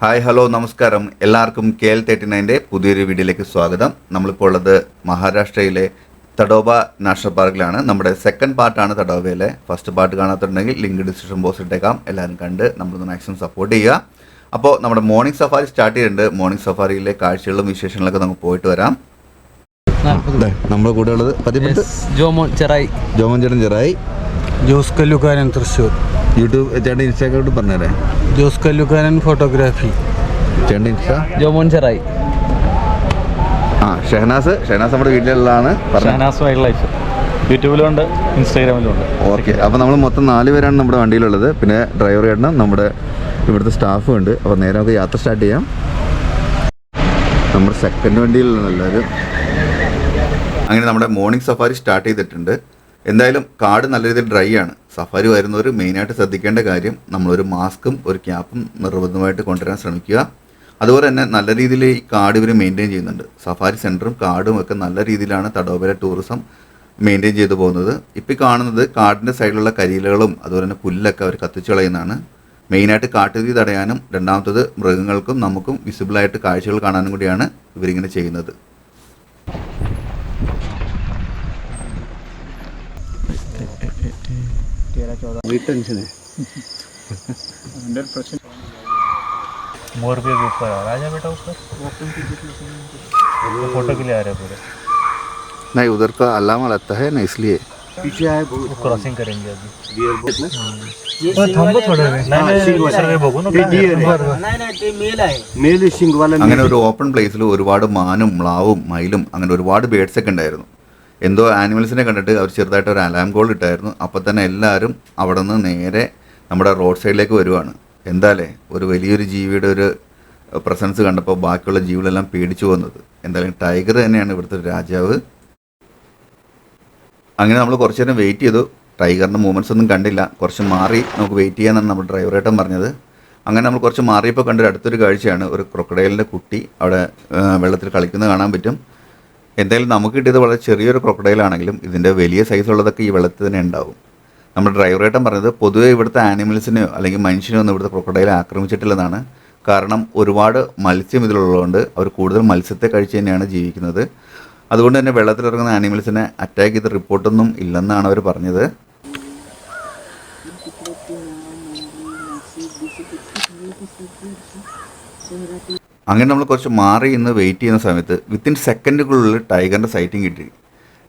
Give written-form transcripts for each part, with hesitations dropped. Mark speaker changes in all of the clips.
Speaker 1: Hi hello നമസ്കാരം. എല്ലാവർക്കും KL39 പുതിയൊരു വീഡിയോയിലേക്ക് സ്വാഗതം. നമ്മളിപ്പോൾ ഉള്ളത് മഹാരാഷ്ട്രയിലെ തഡോബ നാഷണൽ പാർക്കിലാണ്. നമ്മുടെ സെക്കൻഡ് പാർട്ടാണ് തഡോബയിലെ. ഫസ്റ്റ് പാർട്ട് കാണാത്തുണ്ടെങ്കിൽ ലിങ്ക് ഡിസ്ക്രിപ്ഷൻ ബോക്സ് ഇട്ടേക്കാം. എല്ലാവരും കണ്ട് നമ്മളൊന്ന് മാക്സിമം സപ്പോർട്ട് ചെയ്യുക. അപ്പോൾ നമ്മുടെ മോർണിംഗ് സഫാരി സ്റ്റാർട്ട് ചെയ്തിട്ടുണ്ട്. മോർണിംഗ് സഫാരിയിലെ കാഴ്ചകളും വിശേഷങ്ങളൊക്കെ നമുക്ക് പോയിട്ട് വരാം. നമ്മുടെ കൂടെ ഉള്ളത്
Speaker 2: ജോമോൻ
Speaker 1: ചേട്ടൻ ചെറായി,
Speaker 3: ജോസ് കല്ലുകാരൻ തൃശ്ശൂർ.
Speaker 1: യൂട്യൂബ് ചേട്ടൻ ഇൻസ്റ്റാഗ്രാമിൽ പറഞ്ഞുതരേ.
Speaker 3: ജോസ് കല്ലുകാരൻ ഫോട്ടോഗ്രാഫി.
Speaker 1: ചേട്ടൻ ഇൻസ്റ്റാ
Speaker 2: ജോമോൻ ചെറായി.
Speaker 1: ഷെഹനാസ് നമ്മുടെ വീട്ടിലുള്ളതാണ്.
Speaker 4: ഷെഹനാസ് വൈൽഡ് ലൈഫ് യൂട്യൂബിലുണ്ട്, ഇൻസ്റ്റാഗ്രാമിലുണ്ട്.
Speaker 1: ഓക്കെ, അപ്പോൾ നമ്മൾ മൊത്തം 4 പേരാണ് നമ്മുടെ വണ്ടിയിലുള്ളത്. പിന്നെ ഡ്രൈവർ ചേട്ടനും നമ്മുടെ ഇവിടുത്തെ സ്റ്റാഫും ഉണ്ട്. അപ്പോൾ നേരെ നമുക്ക് യാത്ര സ്റ്റാർട്ട് ചെയ്യാം. നമ്മുടെ സെക്കൻഡ് വണ്ടിയിലുള്ള എല്ലാവരും. അങ്ങനെ നമ്മുടെ മോർണിംഗ് സഫാരി സ്റ്റാർട്ട് ചെയ്തിട്ടുണ്ട്. എന്തായാലും കാട് നല്ല രീതിയിൽ ഡ്രൈ ആണ്. സഫാരി വരുന്നവർ മെയിനായിട്ട് ശ്രദ്ധിക്കേണ്ട കാര്യം നമ്മളൊരു മാസ്കും ഒരു ക്യാപ്പും നിർബന്ധമായിട്ട് കൊണ്ടുവരാൻ ശ്രമിക്കുക. അതുപോലെ തന്നെ നല്ല രീതിയിൽ ഈ കാട് ഇവർ മെയിൻറ്റെയിൻ ചെയ്യുന്നുണ്ട്. സഫാരി സെൻറ്ററും കാടും ഒക്കെ നല്ല രീതിയിലാണ് തഡോബയിലെ ടൂറിസം മെയിൻറ്റെയിൻ ചെയ്തു പോകുന്നത്. ഇപ്പോൾ കാണുന്നത് കാടിൻ്റെ സൈഡിലുള്ള കരിയിലകളും അതുപോലെ തന്നെ പുല്ലൊക്കെ അവർ കത്തിച്ചു കളയുന്നതാണ്. മെയിനായിട്ട് കാട്ടുതീ തടയാനും രണ്ടാമത്തത് മൃഗങ്ങൾക്കും നമുക്കും വിസിബിളായിട്ട് കാഴ്ചകൾ കാണാനും കൂടിയാണ് ഇവരിങ്ങനെ ചെയ്യുന്നത്.
Speaker 4: मोर भी ऊपर आ रहा है बेटा, ऊपर फोटो के लिए आ रहा है पूरे.
Speaker 1: नहीं, उधर का अलार्म लगता है ना, इसलिए
Speaker 3: पीछे आए
Speaker 4: वो क्रॉसिंग करेंगे अभी.
Speaker 3: थांबो थोडा वेळ.
Speaker 4: सर्वे बघू ना.
Speaker 1: അങ്ങനെ ഒരു ഓപ്പൺ പ്ലേസിൽ ഒരുപാട് മാനും മ്ലാവും മയിലും അങ്ങനെ ഒരുപാട് ബേഡ്സ് ഒക്കെ ഉണ്ടായിരുന്നു. എന്തോ ആനിമൽസിനെ കണ്ടിട്ട് അവർ ചെറുതായിട്ട് ഒരു അലാം കോൾ ഇട്ടായിരുന്നു. അപ്പോൾ തന്നെ എല്ലാവരും അവിടെ നിന്ന് നേരെ നമ്മുടെ റോഡ് സൈഡിലേക്ക് വരുവാണ്. എന്തായാലേ ഒരു വലിയൊരു ജീവിയുടെ ഒരു പ്രസൻസ് കണ്ടപ്പോൾ ബാക്കിയുള്ള ജീവികളെല്ലാം പേടിച്ചു പോകുന്നത്. എന്തായാലും ടൈഗർ തന്നെയാണ് ഇവിടുത്തെ രാജാവ്. അങ്ങനെ നമ്മൾ കുറച്ച് നേരം വെയിറ്റ് ചെയ്തു. ടൈഗറിൻ്റെ മൂവ്മെൻറ്റ്സ് ഒന്നും കണ്ടില്ല. കുറച്ച് മാറി നമുക്ക് വെയിറ്റ് ചെയ്യാമെന്നാണ് നമ്മുടെ ഡ്രൈവറേട്ടൻ പറഞ്ഞത്. അങ്ങനെ നമ്മൾ കുറച്ച് മാറിയപ്പോൾ കണ്ടൊരു അടുത്തൊരു കാഴ്ചയാണ് ഒരു ക്രൊക്കഡൈലിൻ്റെ കുട്ടി അവിടെ വെള്ളത്തിൽ കളിക്കുന്നത് കാണാൻ പറ്റും. എന്തായാലും നമുക്ക് കിട്ടിയത് വളരെ ചെറിയൊരു ക്രൊക്കഡൈലാണെങ്കിലും ഇതിൻ്റെ വലിയ സൈസുള്ളതൊക്കെ ഈ വെള്ളത്തിൽ തന്നെ ഉണ്ടാവും. നമ്മുടെ ഡ്രൈവറേട്ടൻ പറഞ്ഞത് പൊതുവേ ഇവിടുത്തെ ആനിമൽസിനെയോ അല്ലെങ്കിൽ മനുഷ്യനെയോ ഒന്നും ഇവിടുത്തെ ക്രൊക്കഡൈൽ ആക്രമിച്ചിട്ടില്ലെന്നാണ്. കാരണം ഒരുപാട് മത്സ്യം ഇതിലുള്ളതുകൊണ്ട് അവർ കൂടുതൽ മത്സ്യത്തെ കഴിച്ച് തന്നെയാണ് ജീവിക്കുന്നത്. അതുകൊണ്ട് തന്നെ വെള്ളത്തിലിറങ്ങുന്ന ആനിമൽസിനെ അറ്റാക്ക് ചെയ്ത റിപ്പോർട്ടൊന്നും ഇല്ലെന്നാണ് അവർ പറഞ്ഞത്. അങ്ങനെ നമ്മൾ കുറച്ച് മാറി ഇന്ന് വെയിറ്റ് ചെയ്യുന്ന സമയത്ത് വിത്തിൻ സെക്കൻഡുകളിൽ ടൈഗറിൻ്റെ സൈറ്റിംഗ് കിട്ടി.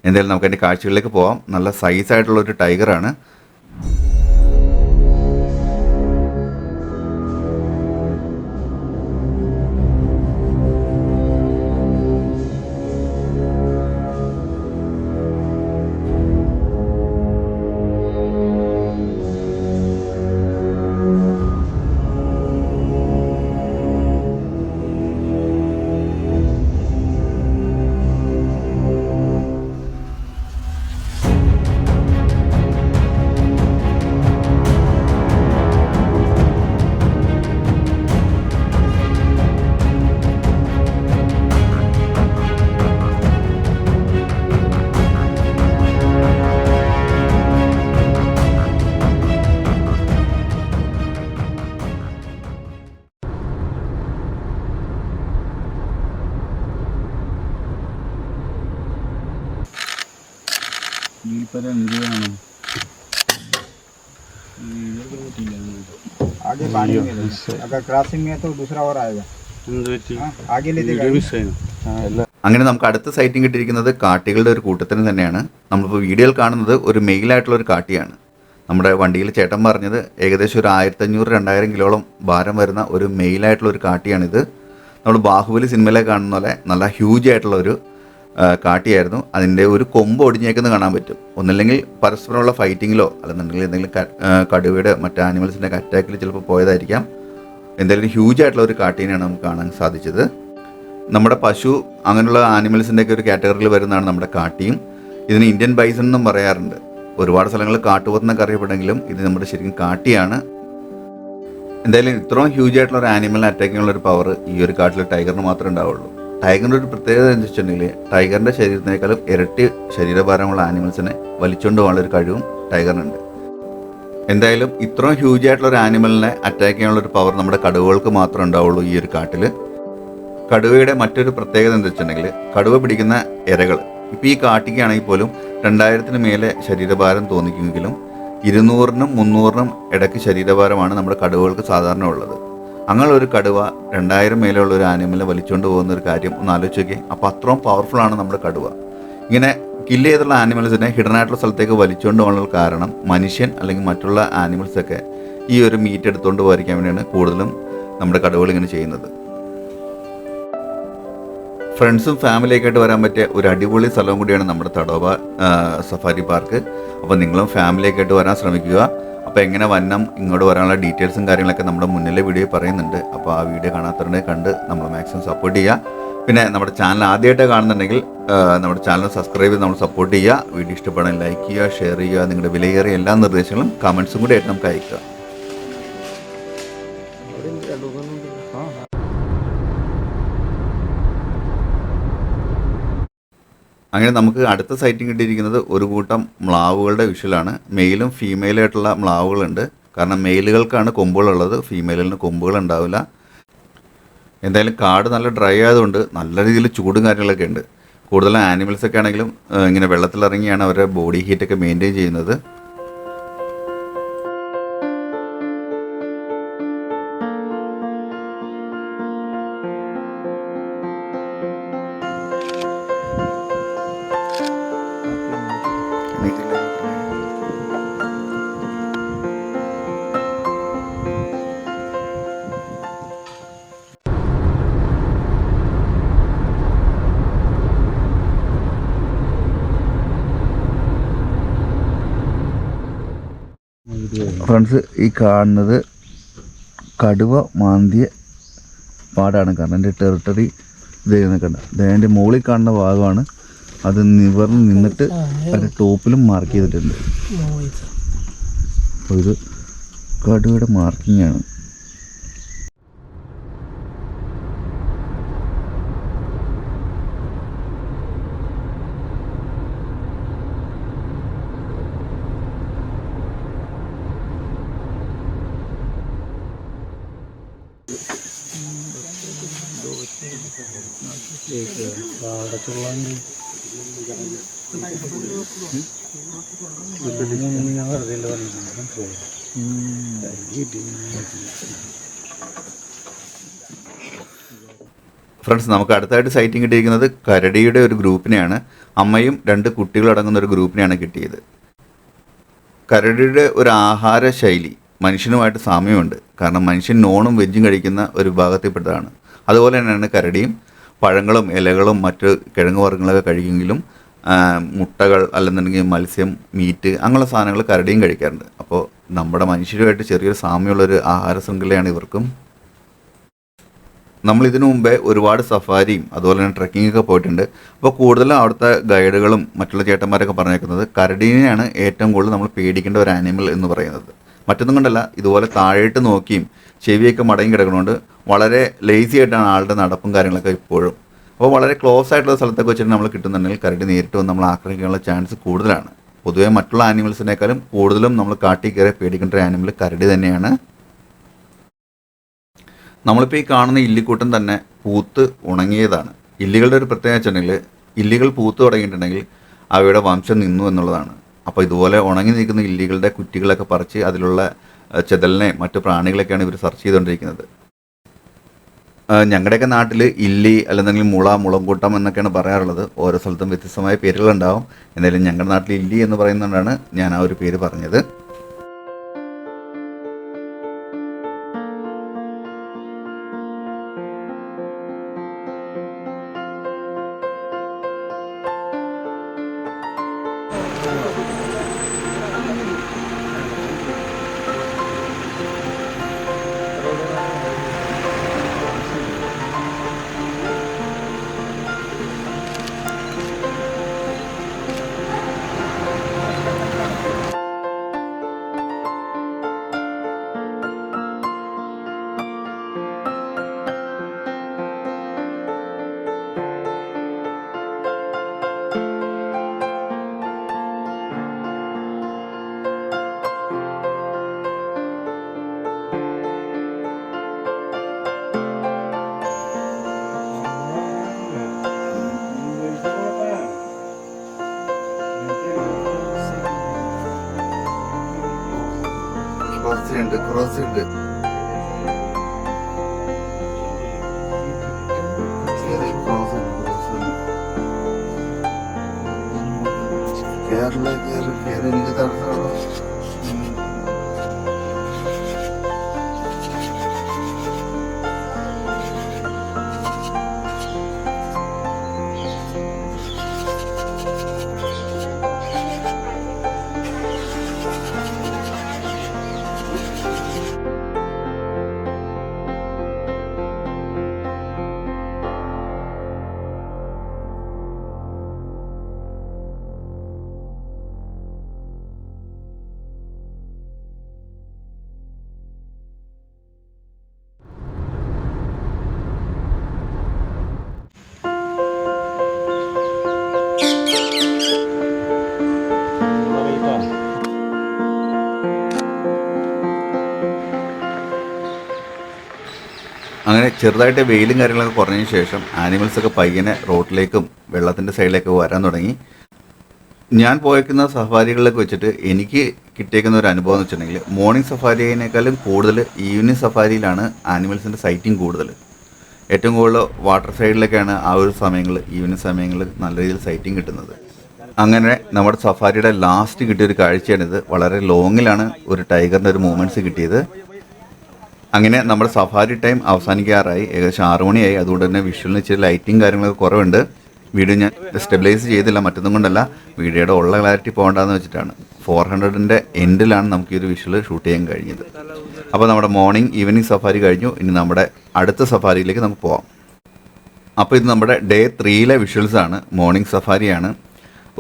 Speaker 1: എന്തായാലും നമുക്ക് അതിൻ്റെ കാഴ്ചകളിലേക്ക് പോകാം. നല്ല സൈസായിട്ടുള്ളൊരു ടൈഗറാണ്.
Speaker 3: आगे पानी में अगर क्रॉसिंग में है तो दूसरा और आएगा. आगे ले देगा.
Speaker 1: അങ്ങനെ നമുക്ക് അടുത്ത സൈറ്റിംഗ് കിട്ടിയിരിക്കുന്നത് കാട്ടികളുടെ ഒരു കൂട്ടത്തിന് തന്നെയാണ്. നമ്മളിപ്പോൾ വീഡിയോയിൽ കാണുന്നത് ഒരു മെയിലായിട്ടുള്ള ഒരു കാട്ടിയാണ്. നമ്മുടെ വണ്ടിയിൽ ചേട്ടൻ പറഞ്ഞത് ഏകദേശം ഒരു 1500-2000 കിലോളം ഭാരം വരുന്ന ഒരു മെയിലായിട്ടുള്ള ഒരു കാട്ടിയാണിത്. നമ്മൾ ബാഹുബലി സിനിമയിലെ കാണുന്ന പോലെ നല്ല ഹ്യൂജ് ആയിട്ടുള്ള ഒരു കാട്ടിയായിരുന്നു. അതിൻ്റെ ഒരു കൊമ്പ് ഒടിഞ്ഞേക്കുന്നത് കാണാൻ പറ്റും. ഒന്നല്ലെങ്കിൽ പരസ്പരമുള്ള ഫൈറ്റിങ്ങിലോ അല്ലെന്നുണ്ടെങ്കിൽ എന്തെങ്കിലും കടുവയുടെ മറ്റ് ആനിമൽസിൻ്റെ അറ്റാക്കിൽ ചിലപ്പോൾ പോയതായിരിക്കാം. എന്തായാലും ഹ്യൂജ് ആയിട്ടുള്ള ഒരു കാട്ടീനെയാണ് നമുക്ക് കാണാൻ സാധിച്ചത്. നമ്മുടെ പശു അങ്ങനെയുള്ള ആനിമൽസിൻ്റെയൊക്കെ ഒരു കാറ്റഗറിയിൽ വരുന്നതാണ് നമ്മുടെ കാട്ടിയും. ഇതിന് ഇന്ത്യൻ ബൈസൺ എന്നും പറയാറുണ്ട്. ഒരുപാട് സ്ഥലങ്ങളിൽ കാട്ടുപോത്തെന്നൊക്കെ അറിയപ്പെടുമെങ്കിലും ഇത് നമ്മുടെ ശരിക്കും കാട്ടിയാണ്. എന്തായാലും ഇത്രയും ഹ്യൂജ് ആയിട്ടുള്ള ഒരു ആനിമലിനെ അറ്റാക്ക് ചെയ്യാനുള്ള ഒരു പവർ ഈ ഒരു കാട്ടിൽ ടൈഗറിന് മാത്രമേ ഉണ്ടാവുള്ളൂ. ടൈഗറിൻ്റെ ഒരു പ്രത്യേകത എന്ന് വെച്ചിട്ടുണ്ടെങ്കിൽ ടൈഗറിൻ്റെ ശരീരത്തിനേക്കാളും ഇരട്ടി ശരീരഭാരമുള്ള ആനിമൽസിനെ വലിച്ചുകൊണ്ട് പോകാനുള്ള ഒരു കഴിവും ടൈഗറിനുണ്ട്. എന്തായാലും ഇത്രയും ഹ്യൂജ് ആയിട്ടുള്ള ഒരു ആനിമലിനെ അറ്റാക്ക് ചെയ്യാനുള്ള ഒരു പവർ നമ്മുടെ കടുവകൾക്ക് മാത്രമേ ഉണ്ടാവുള്ളൂ ഈ ഒരു കാട്ടിൽ. കടുവയുടെ മറ്റൊരു പ്രത്യേകത എന്താ വെച്ചിട്ടുണ്ടെങ്കിൽ കടുവ പിടിക്കുന്ന ഇരകൾ ഇപ്പോൾ ഈ കാട്ടിക്കാണെങ്കിൽ പോലും 2000-ന് മേലെ ശരീരഭാരം തോന്നിക്കുമെങ്കിലും 200-നും 300-നും ഇടയ്ക്ക് ശരീരഭാരമാണ് നമ്മുടെ കടുവകൾക്ക് സാധാരണ ഉള്ളത്. അങ്ങനെ ഒരു കടുവ 2000 മേലെയുള്ള ഒരു ആനിമലിനെ വലിച്ചുകൊണ്ട് പോകുന്ന ഒരു കാര്യം ഒന്ന് ആലോചിച്ച് നോക്കിയേ. അപ്പോൾ അത്രയും പവർഫുൾ ആണ് നമ്മുടെ കടുവ. ഇങ്ങനെ കില്ല് ചെയ്തുള്ള ആനിമൽസിനെ ഹിഡൻ ആയിട്ടുള്ള സ്ഥലത്തേക്ക് വലിച്ചുകൊണ്ട് പോകാനുള്ള കാരണം മനുഷ്യൻ അല്ലെങ്കിൽ മറ്റുള്ള ആനിമൽസൊക്കെ ഈ ഒരു മീറ്റ് എടുത്തുകൊണ്ട് പോയിരിക്കാൻ വേണ്ടിയാണ് കൂടുതലും നമ്മുടെ കടുവകൾ ഇങ്ങനെ ചെയ്യുന്നത്. ഫ്രണ്ട്സും ഫാമിലിയൊക്കെ ആയിട്ട് വരാൻ പറ്റിയ ഒരു അടിപൊളി സ്ഥലവും കൂടിയാണ് നമ്മുടെ തടോബ സഫാരി പാർക്ക്. അപ്പോൾ നിങ്ങളും ഫാമിലിയൊക്കെ ആയിട്ട് വരാൻ ശ്രമിക്കുക. അപ്പോൾ എങ്ങനെ വന്നം ഇങ്ങോട്ട് വരാനുള്ള ഡീറ്റെയിൽസും കാര്യങ്ങളൊക്കെ നമ്മുടെ മുന്നിലെ വീഡിയോ പറയുന്നുണ്ട്. അപ്പോൾ ആ വീഡിയോ കാണാത്തവരുണ്ടെങ്കിൽ കണ്ട് നമ്മൾ മാക്സിമം സപ്പോർട്ട് ചെയ്യുക. പിന്നെ നമ്മുടെ ചാനൽ ആദ്യമായിട്ട് കാണുന്നുണ്ടെങ്കിൽ നമ്മുടെ ചാനൽ സബ്സ്ക്രൈബ് ചെയ്ത് നമ്മൾ സപ്പോർട്ട് ചെയ്യുക. വീഡിയോ ഇഷ്ടപ്പെടാൻ ലൈക്ക് ചെയ്യുക, ഷെയർ ചെയ്യുക. നിങ്ങളുടെ വിലയേറിയ എല്ലാ നിർദ്ദേശങ്ങളും കമൻസും കൂടി ആയിട്ട് നമുക്ക് അയക്കുക. അങ്ങനെ നമുക്ക് അടുത്ത സൈറ്റിംഗ് കിട്ടിയിരിക്കുന്നത് ഒരു കൂട്ടം മ്ലാവുകളുടെ വിഷ്വലാണ്. മെയിലും ഫീമെയിലായിട്ടുള്ള മ്ലാവുകളുണ്ട്. കാരണം മെയിലുകൾക്കാണ് കൊമ്പുകളുള്ളത്, ഫീമെയിലിന് കൊമ്പുകൾ ഉണ്ടാവില്ല. എന്തായാലും കാട് നല്ല ഡ്രൈ ആയതുകൊണ്ട് നല്ല രീതിയിൽ ചൂടും കാര്യങ്ങളൊക്കെ ഉണ്ട്. കൂടുതലും ആനിമൽസൊക്കെ ആണെങ്കിലും ഇങ്ങനെ വെള്ളത്തിലിറങ്ങിയാണ് അവരുടെ ബോഡി ഹീറ്റൊക്കെ മെയിൻറ്റെയിൻ ചെയ്യുന്നത്. ഫ്രണ്ട്സ്, ഈ കാണുന്നത് കടുവ മാന്തിയ പാടാണ്. കാരണം എൻ്റെ ടെറിട്ടറി ഇത് നിൽക്കണ്ട, അതിൻ്റെ മുകളിൽ കാണുന്ന ഭാഗമാണ്. അത് നിവർന്ന് നിന്നിട്ട് അതിൻ്റെ ടോപ്പിലും മാർക്ക് ചെയ്തിട്ടുണ്ട്. അപ്പോൾ ഇത് കടുവയുടെ മാർക്കിംഗ് ആണ്. ഫ്രണ്ട്സ്, നമുക്ക് അടുത്തായിട്ട് സൈറ്റിംഗ് കിട്ടിയിരിക്കുന്നത് കരടിയുടെ ഒരു ഗ്രൂപ്പിനെയാണ്. അമ്മയും 2 കുട്ടികളടങ്ങുന്ന ഒരു ഗ്രൂപ്പിനെയാണ് കിട്ടിയത്. കരടിയുടെ ഒരു ആഹാര ശൈലി മനുഷ്യനുമായിട്ട് സാമ്യമുണ്ട്. കാരണം മനുഷ്യൻ നോണും വെജും കഴിക്കുന്ന ഒരു വിഭാഗത്തിൽപ്പെട്ടതാണ്. അതുപോലെ തന്നെയാണ് കരടിയും. പഴങ്ങളും ഇലകളും മറ്റ് കിഴങ്ങ് വർഗ്ഗങ്ങളൊക്കെ കഴിക്കുമെങ്കിലും മുട്ടകൾ അല്ലെന്നുണ്ടെങ്കിൽ മത്സ്യം, മീറ്റ് അങ്ങനെയുള്ള സാധനങ്ങൾ കരടിയും കഴിക്കാറുണ്ട്. അപ്പോൾ നമ്മുടെ മനുഷ്യരുമായിട്ട് ചെറിയൊരു സാമ്യമുള്ളൊരു ആഹാര ശൃംഖലയാണ് ഇവർക്കും. നമ്മൾ ഇതിനു മുമ്പേ ഒരുപാട് സഫാരിയും അതുപോലെ തന്നെ ട്രെക്കിങ്ങൊക്കെ പോയിട്ടുണ്ട്. അപ്പോൾ കൂടുതലും അവിടുത്തെ ഗൈഡുകളും മറ്റുള്ള ചേട്ടന്മാരൊക്കെ പറഞ്ഞേക്കുന്നത് കരടീനെയാണ് ഏറ്റവും കൂടുതൽ നമ്മൾ പേടിക്കേണ്ട ഒരു ആനിമൽ എന്ന് പറയുന്നത്. മറ്റൊന്നും കൊണ്ടല്ല, ഇതുപോലെ താഴേട്ട് നോക്കിയും ചെവിയൊക്കെ മടങ്ങി കിടക്കുന്നതുകൊണ്ട് വളരെ ലേസി ആയിട്ടാണ് ആളുടെ നടപ്പും കാര്യങ്ങളൊക്കെ ഇപ്പോഴും. അപ്പോൾ വളരെ ക്ലോസ് ആയിട്ടുള്ള സ്ഥലത്തൊക്കെ വെച്ചിട്ട് നമ്മൾ കിട്ടുന്നുണ്ടെങ്കിൽ കരടി നേരിട്ട് വന്ന് നമ്മൾ ആക്രമിക്കാനുള്ള ചാൻസ് കൂടുതലാണ്. പൊതുവേ മറ്റുള്ള ആനിമൽസിനേക്കാളും കൂടുതലും നമ്മൾ കാട്ടിൽ കയറി പേടിക്കേണ്ട ഒരു ആനിമൽ കരടി തന്നെയാണ്. നമ്മളിപ്പോൾ ഈ കാണുന്ന ഇല്ലിക്കൂട്ടം തന്നെ പൂത്ത് ഉണങ്ങിയതാണ്. ഇല്ലികളുടെ ഒരു പ്രത്യേകത വെച്ചിട്ടുണ്ടെങ്കിൽ ഇല്ലികൾ പൂത്ത് തുടങ്ങിയിട്ടുണ്ടെങ്കിൽ അവയുടെ വംശം നിന്നു എന്നുള്ളതാണ്. അപ്പോൾ ഇതുപോലെ ഉണങ്ങി നിൽക്കുന്ന ഇല്ലികളുടെ കുറ്റികളൊക്കെ പറിച്ച് അതിലുള്ള ചെതലിനെ മറ്റു പ്രാണികളൊക്കെയാണ് ഇവർ സെർച്ച് ചെയ്തുകൊണ്ടിരിക്കുന്നത്. ഞങ്ങളുടെയൊക്കെ നാട്ടിൽ ഇല്ലി അല്ലെന്നുണ്ടെങ്കിൽ മുളംകൂട്ടം എന്നൊക്കെയാണ് പറയാറുള്ളത്. ഓരോ സ്ഥലത്തും വ്യത്യസ്തമായ പേരുകളുണ്ടാവും. എന്തായാലും ഞങ്ങളുടെ നാട്ടിൽ ഇല്ലി എന്ന് പറയുന്നതുകൊണ്ടാണ് ഞാൻ ആ ഒരു പേര് പറഞ്ഞത്. ക്രോസ് കേരള എനിക്ക് തടസ്സമുള്ളൂ. അങ്ങനെ ചെറുതായിട്ട് വെയിലും കാര്യങ്ങളൊക്കെ കുറഞ്ഞതിന് ശേഷം ആനിമൽസൊക്കെ പയ്യനെ റോഡിലേക്കും വെള്ളത്തിൻ്റെ സൈഡിലേക്ക് വരാൻ തുടങ്ങി. ഞാൻ പോയേക്കുന്ന സഫാരികളിലൊക്കെ വെച്ചിട്ട് എനിക്ക് കിട്ടിയേക്കുന്ന ഒരു അനുഭവം എന്ന് വെച്ചിട്ടുണ്ടെങ്കിൽ മോർണിംഗ് സഫാരിയേക്കാളും കൂടുതൽ ഈവനിങ് സഫാരിയിലാണ് ആനിമൽസിൻ്റെ സൈറ്റിംഗ് കൂടുതൽ. ഏറ്റവും കൂടുതൽ വാട്ടർ സൈഡിലൊക്കെയാണ് ആ ഒരു സമയങ്ങളിൽ, ഈവനിങ് സമയങ്ങളിൽ നല്ല രീതിയിൽ സൈറ്റിംഗ് കിട്ടുന്നത്. അങ്ങനെ നമ്മുടെ സഫാരിയുടെ ലാസ്റ്റ് കിട്ടിയൊരു കാഴ്ചയാണിത്. വളരെ ലോങ്ങിലാണ് ഒരു ടൈഗറിൻ്റെ ഒരു മൂവ്മെൻറ്റ്സ് കിട്ടിയത്. അങ്ങനെ നമ്മുടെ സഫാരി ടൈം അവസാനിക്കാറായി. ഏകദേശം 6 മണിയായി. അതുകൊണ്ട് തന്നെ വിഷ്വലിന് ഇച്ചിരി ലൈറ്റിങ് കാര്യങ്ങളൊക്കെ കുറവുണ്ട്. വീഡിയോ ഞാൻ സ്റ്റെബിലൈസ് ചെയ്തില്ല, മറ്റൊന്നും കൊണ്ടല്ല, വീഡിയോയുടെ ഉള്ള ക്ലാരിറ്റി പോകണ്ടെന്ന് വെച്ചിട്ടാണ്. 400ൻ്റെ എൻഡിലാണ് നമുക്ക് ഈ ഒരു വിഷ്വൽ ഷൂട്ട് ചെയ്യാൻ കഴിഞ്ഞത്. അപ്പോൾ നമ്മുടെ മോർണിംഗ് ഈവനിങ് സഫാരി കഴിഞ്ഞു. ഇനി നമ്മുടെ അടുത്ത സഫാരിയിലേക്ക് നമുക്ക് പോകാം. അപ്പോൾ ഇത് നമ്മുടെ ഡേ 3ലെ വിഷ്വൽസാണ്. മോർണിംഗ് സഫാരിയാണ്.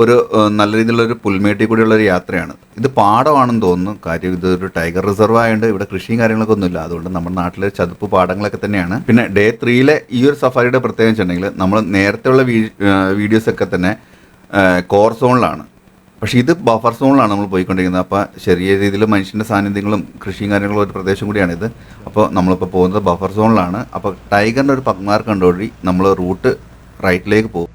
Speaker 1: ഒരു നല്ല രീതിയിലുള്ളൊരു പുൽമേട്ടിൽ കൂടിയുള്ളൊരു യാത്രയാണ്. ഇത് പാടമാണെന്ന് തോന്നുന്നു. കാര്യം ഇതൊരു ടൈഗർ റിസർവ് ആയതുകൊണ്ട് ഇവിടെ കൃഷിയും കാര്യങ്ങളൊക്കെ ഒന്നുമില്ല. അതുകൊണ്ട് നമ്മുടെ നാട്ടിലെ ചതുപ്പ് പാടങ്ങളൊക്കെ തന്നെയാണ്. പിന്നെ ഡേ 3ലെ ഈ ഒരു സഫാരിയുടെ പ്രത്യേകത വെച്ചിട്ടുണ്ടെങ്കിൽ നമ്മൾ നേരത്തെയുള്ള വീഡിയോസൊക്കെ തന്നെ കോർ സോണിലാണ്. പക്ഷേ ഇത് ബഫർ സോണിലാണ് നമ്മൾ പോയിക്കൊണ്ടിരിക്കുന്നത്. അപ്പോൾ ചെറിയ രീതിയിൽ മനുഷ്യൻ്റെ സാന്നിധ്യങ്ങളും കൃഷിയും കാര്യങ്ങളും ഒരു പ്രദേശം കൂടിയാണിത്. അപ്പോൾ നമ്മളിപ്പോൾ പോകുന്നത് ബഫർ സോണിലാണ്. അപ്പോൾ ടൈഗറിൻ്റെ ഒരു പഗ്മാർക്ക് കണ്ടുകൂടി നമ്മൾ റൂട്ട് റൈറ്റിലേക്ക് പോകും.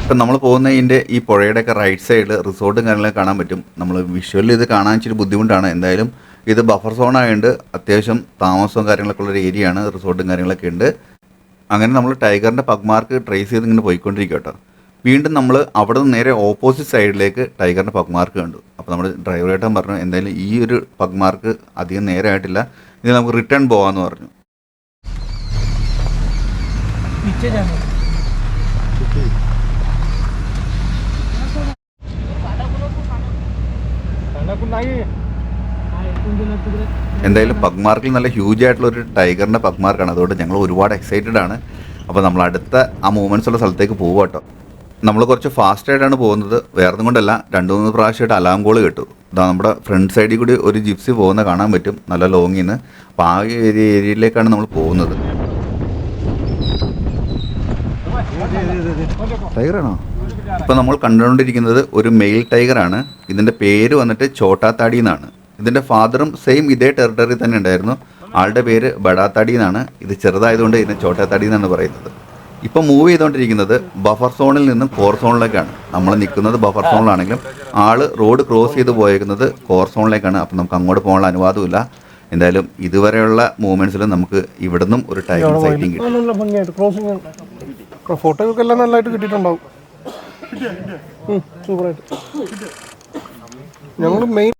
Speaker 1: ഇപ്പം നമ്മൾ പോകുന്നതിൻ്റെ ഈ പുഴയുടെയൊക്കെ റൈറ്റ് സൈഡിൽ റിസോർട്ടും കാര്യങ്ങളൊക്കെ കാണാൻ പറ്റും. നമ്മൾ വിഷ്വലിൽ ഇത് കാണാൻ ഇച്ചിരി ബുദ്ധിമുട്ടാണ്. എന്തായാലും ഇത് ബഫർ സോൺ ആയതുകൊണ്ട് അത്യാവശ്യം താമസവും കാര്യങ്ങളൊക്കെ ഉള്ളൊരു ഏരിയയാണ്. റിസോർട്ടും കാര്യങ്ങളൊക്കെ ഉണ്ട്. അങ്ങനെ നമ്മൾ ടൈഗറിൻ്റെ പഗ്മാർക്ക് ട്രേസ് ചെയ്ത് ഇങ്ങനെ പോയിക്കൊണ്ടിരിക്കുക കേട്ടോ. വീണ്ടും നമ്മൾ അവിടെ നിന്ന് നേരെ ഓപ്പോസിറ്റ് സൈഡിലേക്ക് ടൈഗറിൻ്റെ പഗ്മാർക്ക് കണ്ടു. അപ്പോൾ നമ്മൾ ഡ്രൈവറായിട്ടും പറഞ്ഞു എന്തായാലും ഈ ഒരു പഗ്മാർക്ക് അധികം നേരമായിട്ടില്ല, ഇത് നമുക്ക് റിട്ടേൺ പോകാമെന്ന് പറഞ്ഞു. എന്തായാലും പഗ്മാർക്കിൽ നല്ല ഹ്യൂജ് ആയിട്ടുള്ള ഒരു ടൈഗറിൻ്റെ പഗ്മാർക്കാണ്. അതുകൊണ്ട് ഞങ്ങൾ ഒരുപാട് എക്സൈറ്റഡ് ആണ്. അപ്പോൾ നമ്മൾ അടുത്ത ആ മൂവ്മെൻറ്റ്സ് ഉള്ള സ്ഥലത്തേക്ക് പോകുക കേട്ടോ. നമ്മൾ കുറച്ച് ഫാസ്റ്റായിട്ടാണ് പോകുന്നത്. വേറൊന്നും കൊണ്ടല്ല, 2-3 പ്രാവശ്യമായിട്ട് അലാം കോൾ കേട്ടു. ഇതാ നമ്മുടെ ഫ്രണ്ട് സൈഡിൽ കൂടി ഒരു ജിപ്സി പോകുന്ന കാണാൻ പറ്റും, നല്ല ലോങ്ങിൽ നിന്ന്. അപ്പോൾ ആ ഏരിയയിലേക്കാണ് നമ്മൾ പോകുന്നത്. ടൈഗറാണോ? ഇപ്പോൾ നമ്മൾ കണ്ടുകൊണ്ടിരിക്കുന്നത് ഒരു മെയിൽ ടൈഗറാണ്. ഇതിൻ്റെ പേര് വന്നിട്ട് ചോട്ടാത്താടി എന്നാണ്. ഇതിൻ്റെ ഫാദറും സെയിം ഇതേ ടെറിട്ടറി തന്നെ ഉണ്ടായിരുന്നു. ആളുടെ പേര് ബഡാത്താടി എന്നാണ്. ഇത് ചെറുതായതുകൊണ്ട് ഇതിനെ ചോട്ടാത്താടി എന്നാണ് പറയുന്നത്. ഇപ്പോൾ മൂവ് ചെയ്തുകൊണ്ടിരിക്കുന്നത് ബഫർ സോണിൽ നിന്നും കോർ സോണിലേക്കാണ്. നമ്മൾ നിൽക്കുന്നത് ബഫർ സോണിലാണെങ്കിലും ആൾ റോഡ് ക്രോസ് ചെയ്ത് പോയേക്കുന്നത് കോർ സോണിലേക്കാണ്. അപ്പോൾ നമുക്ക് അങ്ങോട്ട് പോകാനുള്ള അനുവാദമില്ല. എന്തായാലും ഇതുവരെയുള്ള മൂവ്മെൻറ്റ്സിൽ നമുക്ക് ഇവിടെ നിന്നും ഒരു ടൈഗർ സൈറ്റിംഗ് കിട്ടും.
Speaker 5: ഫോട്ടോയൊക്കെ എല്ലാം നല്ലതായിട്ട് കിട്ടിയിട്ടുണ്ടാവും. സൂപ്പറായിട്ട്. ഞങ്ങൾ മെയിൻ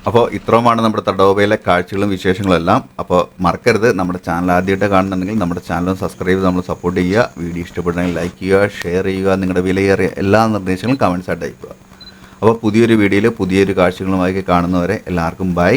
Speaker 1: അപ്പോൾ ഇത്രയുമാണ് നമ്മുടെ തടോബയിലെ കാഴ്ചകളും വിശേഷങ്ങളും എല്ലാം. അപ്പോൾ മറക്കരുത്, നമ്മുടെ ചാനൽ ആദ്യമായിട്ട് കാണുന്നുണ്ടെങ്കിൽ നമ്മുടെ ചാനലും സബ്സ്ക്രൈബ് ചെയ്ത് നമ്മൾ സപ്പോർട്ട് ചെയ്യുക. വീഡിയോ ഇഷ്ടപ്പെടുന്നെങ്കിൽ ലൈക്ക് ചെയ്യുക, ഷെയർ ചെയ്യുക. നിങ്ങളുടെ വിലയേറിയ എല്ലാ നിർദ്ദേശങ്ങളും കമൻസായിട്ട് അയക്കുക. അപ്പോൾ പുതിയൊരു വീഡിയോയിൽ പുതിയൊരു കാഴ്ചകളുമായി കാണുന്നവരെ എല്ലാവർക്കും ബൈ.